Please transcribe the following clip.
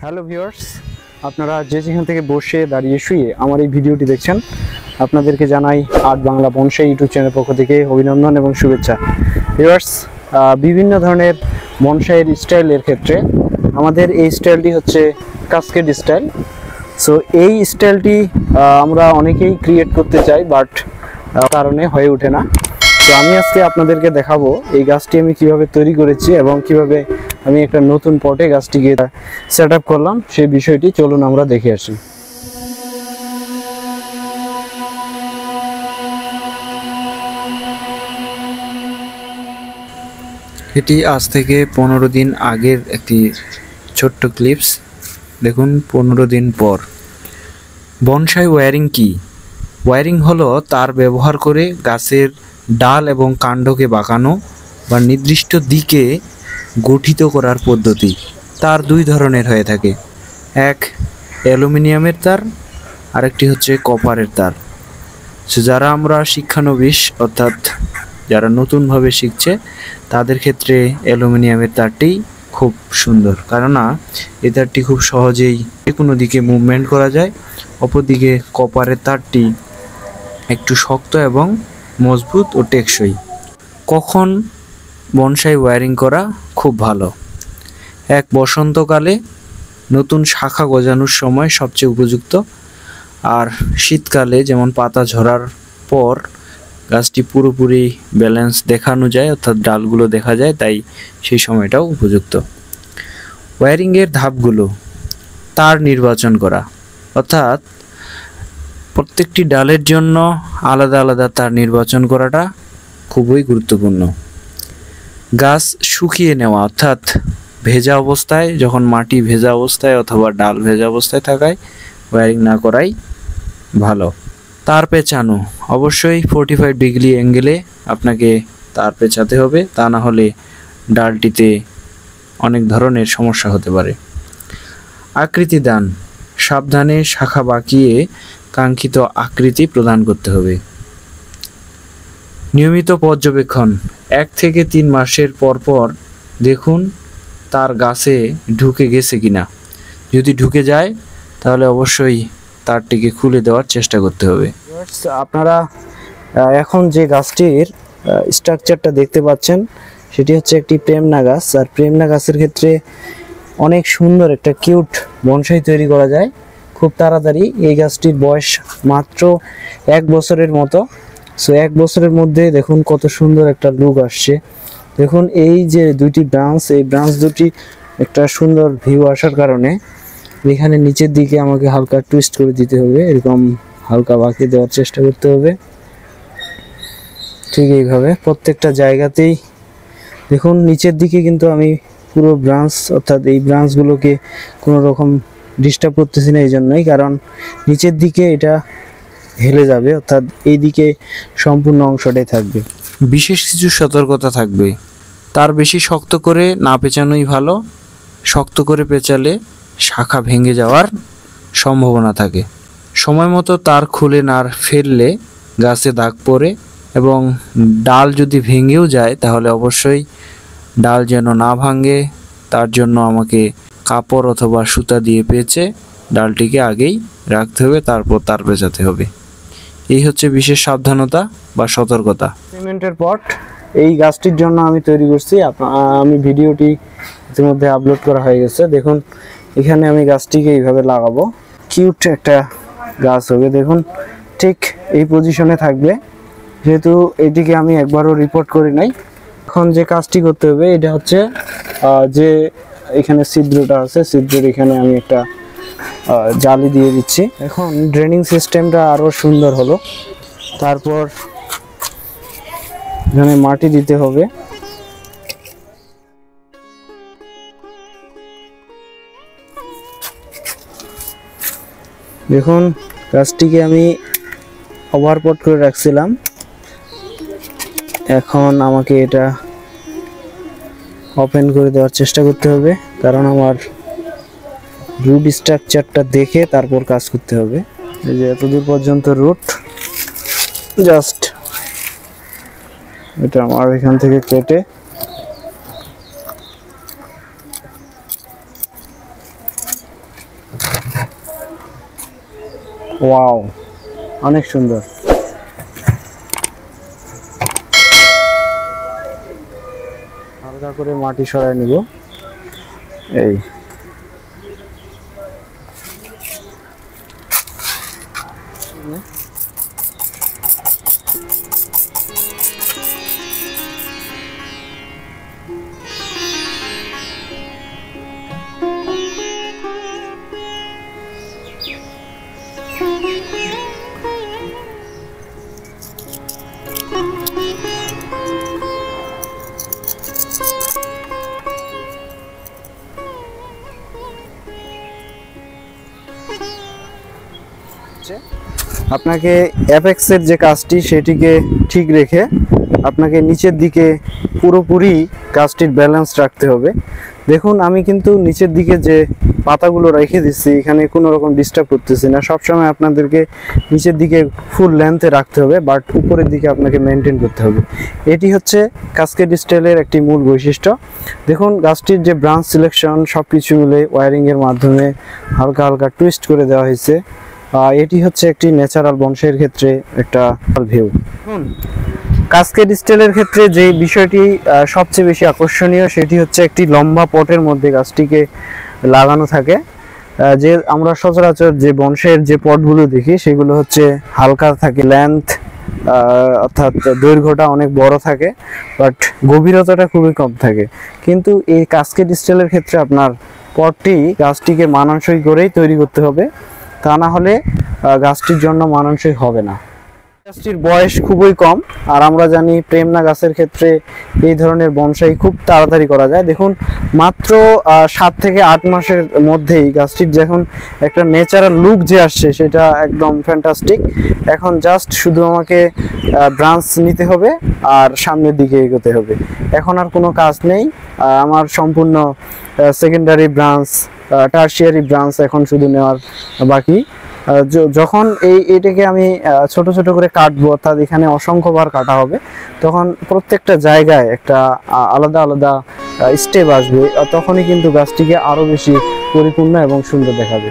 Hello viewers, আপনারা যে যেখান থেকে বসে দাঁড়িয়ে শুয়ে আমার এই ভিডিওটি দেখছেন, আপনাদেরকে জানাই art Bangla bonsai YouTube channel পক্ষ থেকে অভিনন্দন এবং শুভেচ্ছা। ভিউয়ার্স, বিভিন্ন ধরনের বনসাইয়ের স্টাইলের ক্ষেত্রে আমাদের এই স্টাইলটি হচ্ছে কাস্কেড স্টাইল। সো এই স্টাইলটি আমরা অনেকেই ক্রিয়েট করতে চাই, বাট কারণে হয়ে ওঠে না। তো আমি আজকে আপনাদেরকে দেখাবো এই গাছটি আমি কিভাবে তৈরি করেছি এবং কিভাবে আমি একটা নতুন পটে গাছটিকে সেট আপ করলাম, সেই বিষয়টি চলুন আমরা দেখে আসি। এটি আজ থেকে 15 দিন আগের একটি ছোট্ট ক্লিপস। দেখুন 15 দিন পর। বনসাই ওয়্যারিং কি? ওয়্যারিং হলো তার ব্যবহার করে গাছের ডাল এবং কাণ্ডকে বাঁকানো বা নির্দিষ্ট দিকে গঠিত করার পদ্ধতি। তার দুই ধরনের হয়ে থাকে, এক অ্যালুমিনিয়ামের তার, আরেকটি হচ্ছে কপারের তার। যারা আমরা শিক্ষানবিশ অর্থাৎ যারা নতুনভাবে শিখছে তাদের ক্ষেত্রে অ্যালুমিনিয়ামের তারটি খুব সুন্দর, কেননা এই তারটি খুব সহজেই যে কোনো দিকে মুভমেন্ট করা যায়। অপরদিকে কপারের তারটি একটু শক্ত এবং মজবুত ও টেকসই। কখন বনসাই ওয়্যারিং করা খুব ভালো? এক বসন্তকালে নতুন শাখা গজানোর সময় সবচেয়ে উপযুক্ত, আর শীতকালে যেমন পাতা ঝরার পর গাছটি পুরোপুরি ব্যালেন্স দেখানো যায়, অর্থাৎ ডালগুলো দেখা যায়, তাই সেই সময়টাও উপযুক্ত। ওয়্যারিংয়ের ধাপগুলো: তার নির্বাচন করা, অর্থাৎ প্রত্যেকটি ডালের জন্য আলাদা আলাদা তার নির্বাচন করাটা খুবই গুরুত্বপূর্ণ। গাছ শুকিয়ে নেওয়া, অর্থাৎ ভেজা অবস্থায়, যখন মাটি ভেজা অবস্থায় অথবা ডাল ভেজা অবস্থায় থাকায় ওয়্যারিং না করাই ভালো। তার পেঁচানো, অবশ্যই 45 ডিগ্রি অ্যাঙ্গেলে আপনাকে তার পেঁচাতে হবে, তা না হলে ডালটিতে অনেক ধরনের সমস্যা হতে পারে। আকৃতি দান, সাবধানে শাখা বাঁকিয়ে কাঙ্ক্ষিত আকৃতি প্রদান করতে হবে। নিয়মিত পর্যবেক্ষণ, 1 থেকে 3 মাসের পর পর দেখুন তার গাছে ঢুকে গেছে কিনা। যদি ঢুকে যায় তাহলে অবশ্যই তারটিকে খুলে দেওয়ার চেষ্টা করতে হবে। আপনারা এখন যে গাছটির স্ট্রাকচারটা দেখতে পাচ্ছেন সেটি হচ্ছে একটি প্রেমনা গাছ, আর প্রেমনা গাছের ক্ষেত্রে অনেক সুন্দর একটা কিউট বনসাই তৈরি করা যায় খুব তাড়াতাড়ি। এই গাছটির বয়স মাত্র 1 বছরের মতো। সো 1 বছরের মধ্যে দেখুন কত সুন্দর একটা লুক আসছে। দেখুন এই যে দুইটি ব্রাঞ্চ, এই ব্রাঞ্চ দুটি একটা সুন্দর ভিউ আসার কারণে এখানে নিচের দিকে আমাকে হালকা টুইস্ট করে দিতে হবে, এরকম হালকা বাঁকিয়ে দেওয়ার চেষ্টা করতে হবে। ঠিক এইভাবে প্রত্যেকটা জায়গাতেই দেখুন নিচের দিকে কিন্তু আমি পুরো ব্রাঞ্চ অর্থাৎ এই ব্রাঞ্চগুলোকে কোনো রকম ডিস্টার্ব করতেছি না, এই জন্যই, কারণ নিচের দিকে এটা হেলে যাবে, অর্থাৎ এই দিকে সম্পূর্ণ অংশটাই থাকবে। বিশেষ কিছু সতর্কতা থাকবে। তার বেশি শক্ত করে না পেঁচানোই ভালো। শক্ত করে পেঁচালে শাখা ভেঙে যাওয়ার সম্ভাবনা থাকে। সময় মতো তার খুলে না ফেললে গাছে দাগ পড়ে, এবং ডাল যদি ভেঙেও যায় তাহলে অবশ্যই ডাল যেন না ভাঙে, তার জন্য আমাকে কাপড় অথবা সুতা দিয়ে পেঁচে ডালটিকে আগেই রাখতে হবে, তারপর তার পেঁচাতে হবে। এই হচ্ছে বিশেষ সাবধানতা বা সতর্কতা। সিমেন্টের পট এই গাছটির জন্য আমি তৈরি করছি, আমি ভিডিওটি ইতিমধ্যে আপলোড করা হয়ে গেছে। দেখুন এখানে আমি গাছটিকে এইভাবে লাগাবো, কিউট একটা গাছ হবে। দেখুন ঠিক এই পজিশনে থাকবে, যেহেতু এটিকে আমি একবারও রিপোর্ট করি নাই। এখন যে কাজটি করতে হবে এটা হচ্ছে যে এখানে ছিদ্রটা আছে, ছিদ্রের এখানে আমি একটা জালি দিয়ে দিচ্ছি। এখন ড্রেনিং সিস্টেমটা আরো সুন্দর হলো। তারপর এখানে মাটি দিতে হবে। দেখুন গাছটিকে আমি ওভারপট করে রাখছিলাম, এখন আমাকে এটা ওপেন করে দেওয়ার চেষ্টা করতে হবে, কারণ আমার রুট স্ট্রাকচারটা দেখে তারপর কাজ করতে হবে। এই যে এতদূর পর্যন্ত রুট, জাস্ট এটা আমার এখান থেকে কেটে ওয়াও, অনেক সুন্দর। হালকা করে মাটি সরাই নিব। এই আপনাকে অ্যাপেক্সের যে কাজটি সেটিকে ঠিক রেখে আপনাকে নিচের দিকে পুরোপুরি কাজটির ব্যালেন্স রাখতে হবে। দেখুন আমি কিন্তু নিচের দিকে যে পাতাগুলো রেখে দিচ্ছি এখানে কোনো রকম ডিস্টার্ব করতেছি না। সবসময় আপনাদেরকে নিচের দিকে ফুল লেন্থে রাখতে হবে, বাট উপরের দিকে আপনাকে মেনটেন করতে হবে। এটি হচ্ছে কাস্কেড স্টাইলের একটি মূল বৈশিষ্ট্য। দেখুন গাছটির যে ব্রাঞ্চ সিলেকশন সব কিছু মিলে ওয়্যারিংয়ের মাধ্যমে হালকা হালকা টুইস্ট করে দেওয়া হয়েছে। এটি হচ্ছে একটি ন্যাচারাল বনসাইয়ের ক্ষেত্রে একটা ভিউ। কাস্কেড স্টাইলের ক্ষেত্রে যে বিষয়টি সবচেয়ে বেশি আকর্ষণীয় সেটি হচ্ছে একটি লম্বা পটের মধ্যে গাছটিকে লাগানো থাকে। যে আমরা সচরাচর যে বনসাইয়ের যে পটগুলো দেখি সেগুলো হচ্ছে হালকা থাকে, লেন্থ অর্থাৎ দৈর্ঘ্যটা অনেক বড় থাকে, বাট গভীরতাটা খুবই কম থাকে। কিন্তু এই কাস্কেড স্টাইলের ক্ষেত্রে আপনার পটটি গাছটিকে মানানসই করেই তৈরি করতে হবে, তা না হলে গাছটির জন্য মানানসই হবে না। গাছটির বয়স খুবই কম, আর আমরা জানি প্রেমনা গাছের ক্ষেত্রে এই ধরনের বনসাই খুব তাড়াতাড়ি করা যায়। দেখুন মাত্র 7 থেকে 8 মাসের মধ্যেই গাছটির যখন একটা ন্যাচারাল লুক যে আসছে সেটা একদম ফ্যান্টাস্টিক। এখন জাস্ট শুধু আমাকে ব্রাঞ্চ নিতে হবে আর সামনের দিকে এগোতে হবে। এখন আর কোনো কাজ নেই, আমার সম্পূর্ণ সেকেন্ডারি ব্রাঞ্চ, টারশিয়ারি ব্রাঞ্চ এখন শুধু নেওয়ার বাকি। যখন এইটাকে আমি ছোট ছোট করে কাটবো, অর্থাৎ এখানে অসংখ্যবার কাটা হবে, তখন প্রত্যেকটা জায়গায় একটা আলাদা আলাদা স্টেপ আসবে, তখনই কিন্তু গাছটিকে আরো বেশি পরিপূর্ণ এবং সুন্দর দেখাবে।